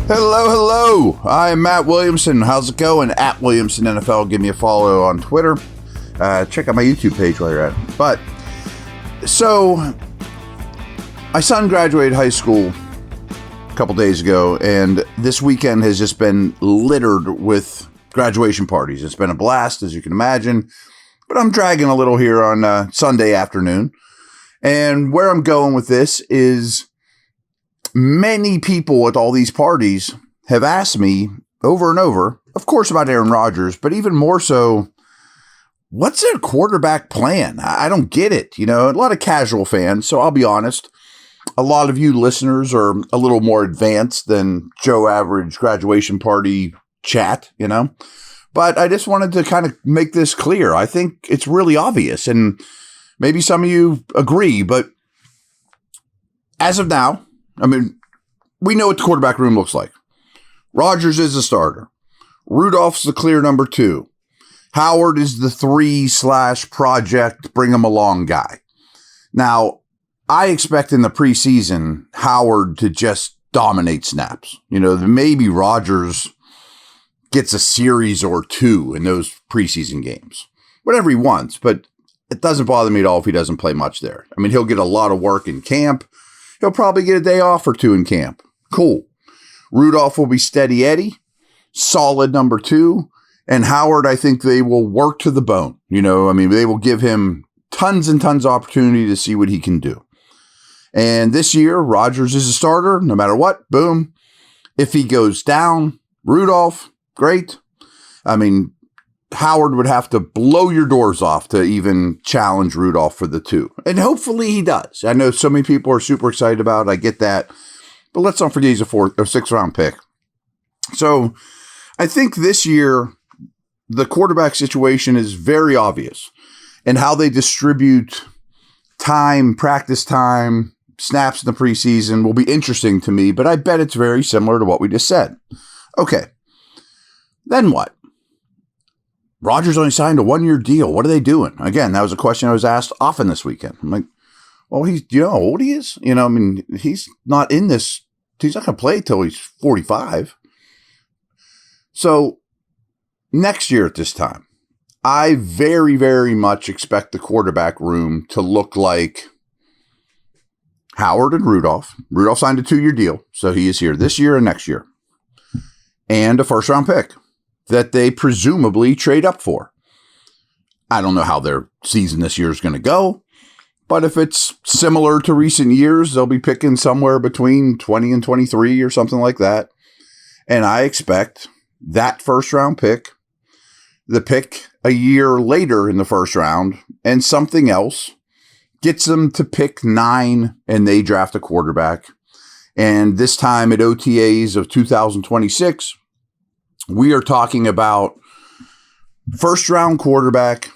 Hello, hello. I am Matt Williamson. How's it going? At Williamson NFL. Give me a follow on Twitter. Check out my YouTube page while you're at it. But, so, my son graduated high school a couple days ago, and this weekend has just been littered with graduation parties. It's been a blast, as you can imagine, but I'm dragging a little here on Sunday afternoon. And where I'm going with this is many people at all these parties have asked me over and over, of course, about Aaron Rodgers, but even more so, what's their quarterback plan? I don't get it. You know, a lot of casual fans, so I'll be honest, a lot of you listeners are a little more advanced than Joe average graduation party chat, you know, but I just wanted to kind of make this clear. I think it's really obvious, and maybe some of you agree, but as of now, I mean, we know what the quarterback room looks like. Rodgers is the starter. Rudolph's the clear number 2. Howard is the 3/project, bring him along guy. Now, I expect in the preseason, Howard to just dominate snaps. You know, maybe Rodgers gets a series or 2 in those preseason games. Whatever he wants, but it doesn't bother me at all if he doesn't play much there. I mean, he'll get a lot of work in camp. He'll probably get a day off or 2 in camp. Cool. Rudolph will be steady Eddie, solid number 2. And Howard, I think they will work to the bone. You know, I mean, they will give him tons and tons of opportunity to see what he can do. And this year, Rodgers is a starter, no matter what. Boom. If he goes down, Rudolph, great. I mean, Howard would have to blow your doors off to even challenge Rudolph for the 2. And hopefully he does. I know so many people are super excited about it. I get that. But let's not forget he's a 6th round pick. So I think this year, the quarterback situation is very obvious. And how they distribute time, practice time, snaps in the preseason will be interesting to me. But I bet it's very similar to what we just said. Okay. Then what? Rodgers only signed a 1-year deal. What are they doing? Again, that was a question I was asked often this weekend. I'm like, well, do you know how old he is? You know, I mean, he's not in this. He's not going to play till he's 45. So next year at this time, I very, very much expect the quarterback room to look like Howard and Rudolph. Rudolph signed a 2-year deal, so he is here this year and next year. And a 1st-round pick that they presumably trade up for. I don't know how their season this year is going to go, but if it's similar to recent years, they'll be picking somewhere between 20 and 23 or something like that. And I expect that 1st-round pick, the pick a year later in the 1st round, and something else gets them to pick 9 and they draft a quarterback. And this time at OTAs of 2026, we are talking about 1st-round quarterback.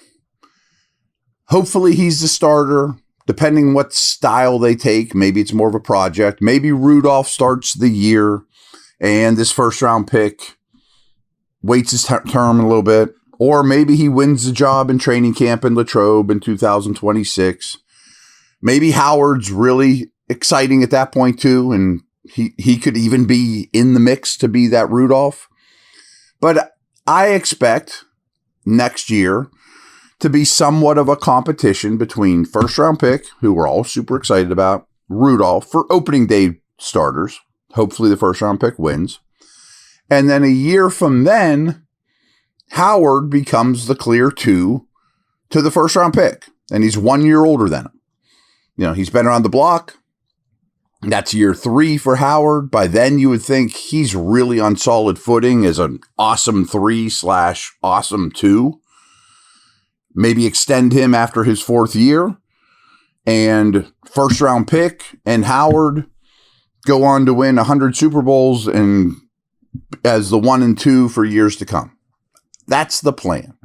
Hopefully he's the starter, depending what style they take. Maybe it's more of a project. Maybe Rudolph starts the year and this 1st-round pick waits his term a little bit. Or maybe he wins the job in training camp in Latrobe in 2026. Maybe Howard's really exciting at that point too, and he could even be in the mix to be that Rudolph. But I expect next year to be somewhat of a competition between 1st-round pick, who we're all super excited about, Rudolph, for opening day starters. Hopefully the 1st-round pick wins. And then a year from then, Howard becomes the clear 2 to the 1st-round pick. And he's 1 year older than him. You know, he's been around the block. That's year 3 for Howard. By then, you would think he's really on solid footing as an awesome 3/awesome 2. Maybe extend him after his 4th year. And 1st-round pick and Howard go on to win 100 Super Bowls and as the 1 and 2 for years to come. That's the plan.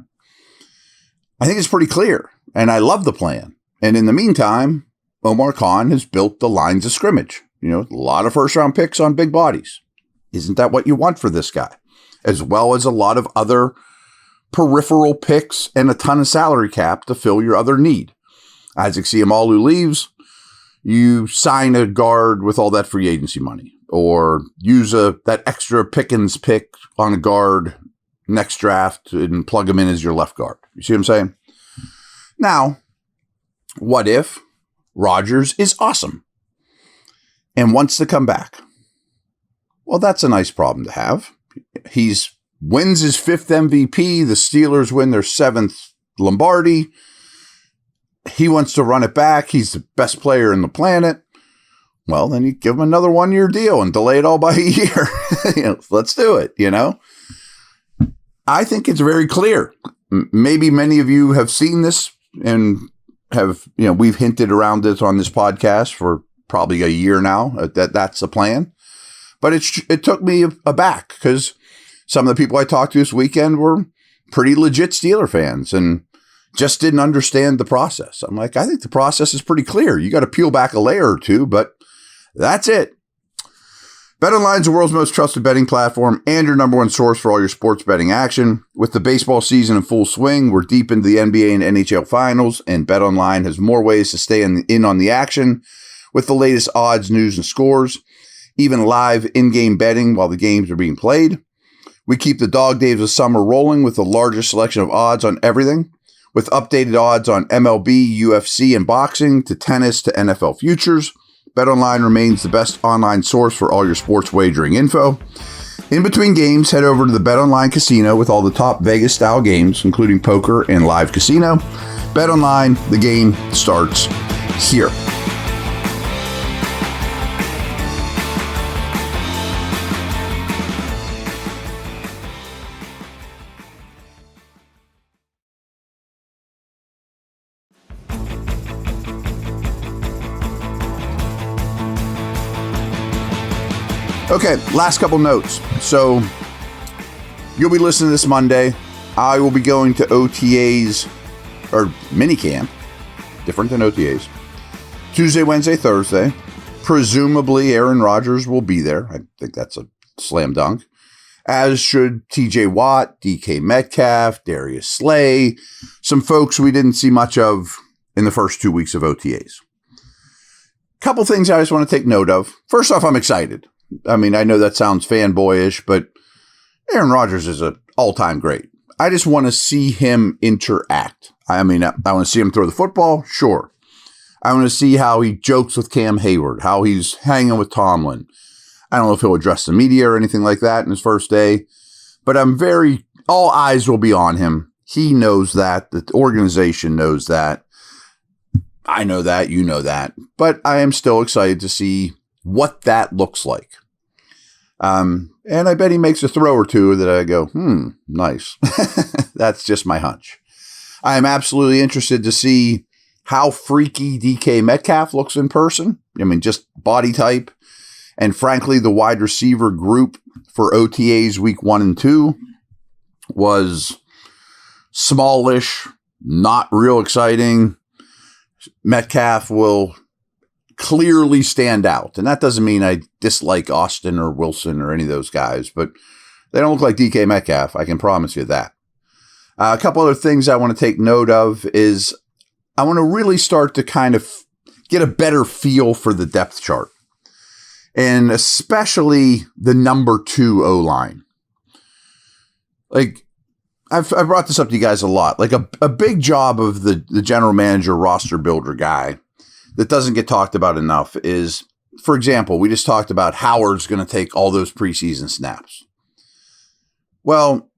I think it's pretty clear, and I love the plan. And in the meantime, Omar Khan has built the lines of scrimmage. You know, a lot of 1st-round picks on big bodies. Isn't that what you want for this guy? As well as a lot of other peripheral picks and a ton of salary cap to fill your other need. Isaac Seumalo leaves. You sign a guard with all that free agency money. or use that extra Pickens pick on a guard next draft and plug him in as your left guard. You see what I'm saying? Now, what if Rodgers is awesome and wants to come back? Well, that's a nice problem to have. He's wins his 5th MVP. The Steelers win their 7th Lombardi. He wants to run it back. He's the best player in the planet. Well, then you give him another 1-year deal and delay it all by a year. Let's do it, I think it's very clear. Maybe many of you have seen this and have, we've hinted around this on this podcast for probably a year now that's the plan. But it took me aback because some of the people I talked to this weekend were pretty legit Steeler fans and just didn't understand the process. I'm like, I think the process is pretty clear. You got to peel back a layer or two, but that's it. BetOnline is the world's most trusted betting platform and your number one source for all your sports betting action. With the baseball season in full swing, we're deep into the NBA and NHL finals, and BetOnline has more ways to stay in on the action with the latest odds, news, and scores, even live in-game betting while the games are being played. We keep the dog days of summer rolling with the largest selection of odds on everything, with updated odds on MLB, UFC, and boxing, to tennis, to NFL futures. BetOnline remains the best online source for all your sports wagering info. In between games, head over to the BetOnline Casino with all the top Vegas-style games, including poker and live casino. BetOnline, the game starts here. Okay, last couple notes. So you'll be listening this Monday. I will be going to OTAs or minicamp, different than OTAs, Tuesday, Wednesday, Thursday. Presumably Aaron Rodgers will be there. I think that's a slam dunk. As should TJ Watt, DK Metcalf, Darius Slay, some folks we didn't see much of in the first 2 weeks of OTAs. Couple things I just want to take note of. First off, I'm excited. I mean, I know that sounds fanboyish, but Aaron Rodgers is an all-time great. I just want to see him interact. I mean, I want to see him throw the football, sure. I want to see how he jokes with Cam Hayward, how he's hanging with Tomlin. I don't know if he'll address the media or anything like that in his first day, but all eyes will be on him. He knows that. The organization knows that. I know that. You know that. But I am still excited to see what that looks like. And I bet he makes a throw or two that I go, nice. That's just my hunch. I am absolutely interested to see how freaky DK Metcalf looks in person. I mean, just body type. And frankly, the wide receiver group for OTAs week 1 and 2 was smallish, not real exciting. Metcalf will clearly stand out. And that doesn't mean I dislike Austin or Wilson or any of those guys, but they don't look like DK Metcalf. I can promise you that. A couple other things I want to take note of is I want to really start to kind of get a better feel for the depth chart, and especially the number 2 O-line. Like, I've brought this up to you guys a lot. Like a big job of the general manager, roster builder guy that doesn't get talked about enough is, for example, we just talked about Howard's going to take all those preseason snaps. Well,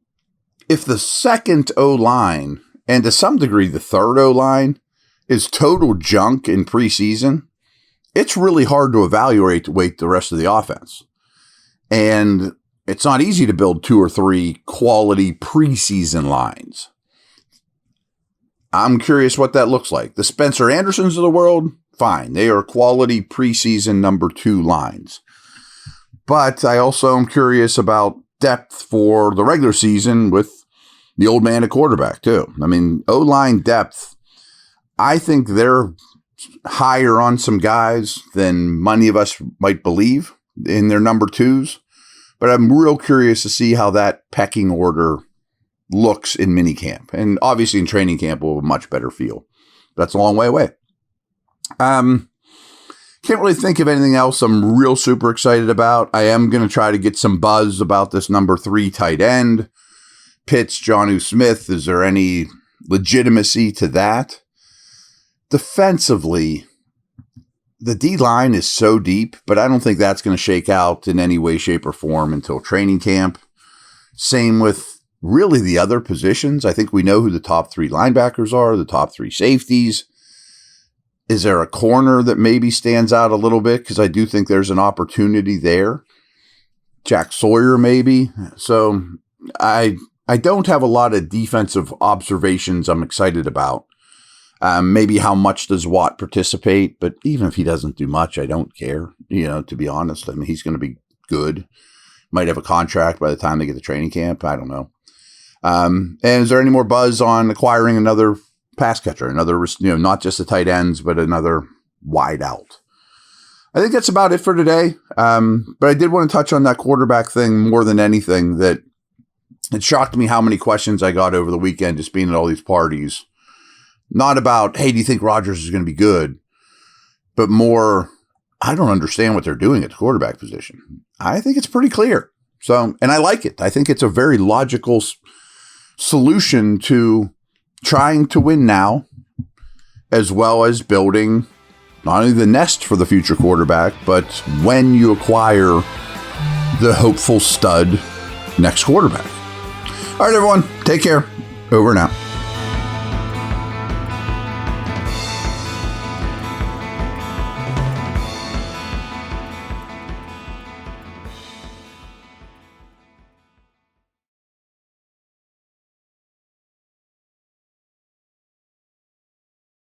if the second O-line, and to some degree the third O-line, is total junk in preseason, it's really hard to evaluate the rest of the offense. And it's not easy to build 2 or 3 quality preseason lines. I'm curious what that looks like. The Spencer Andersons of the world, fine. They are quality preseason number 2 lines. But I also am curious about depth for the regular season with the old man at quarterback, too. I mean, O-line depth, I think they're higher on some guys than many of us might believe in their number 2s. But I'm real curious to see how that pecking order looks in minicamp. And obviously in training camp, we'll have a much better feel. That's a long way away. Can't Can't really think of anything else I'm real super excited about. I am going to try to get some buzz about this number 3 tight end. Pitts, Jonnu Smith. Is there any legitimacy to that? Defensively, the D-line is so deep, but I don't think that's going to shake out in any way, shape, or form until training camp. Same with really the other positions. I think we know who the top 3 linebackers are, the top 3 safeties. Is there a corner that maybe stands out a little bit? Because I do think there's an opportunity there. Jack Sawyer, maybe. So I don't have a lot of defensive observations I'm excited about. Maybe how much does Watt participate? But even if he doesn't do much, I don't care, to be honest. I mean, he's going to be good. Might have a contract by the time they get to training camp. I don't know. And is there any more buzz on acquiring another pass catcher, another, not just the tight ends, but another wide out? I think that's about it for today. But I did want to touch on that quarterback thing more than anything. That it shocked me how many questions I got over the weekend just being at all these parties. Not about, hey, do you think Rodgers is going to be good? But more, I don't understand what they're doing at the quarterback position. I think it's pretty clear. So, and I like it. I think it's a very logical solution to trying to win now, as well as building not only the nest for the future quarterback, but when you acquire the hopeful stud next quarterback. All right, everyone, take care. Over and out.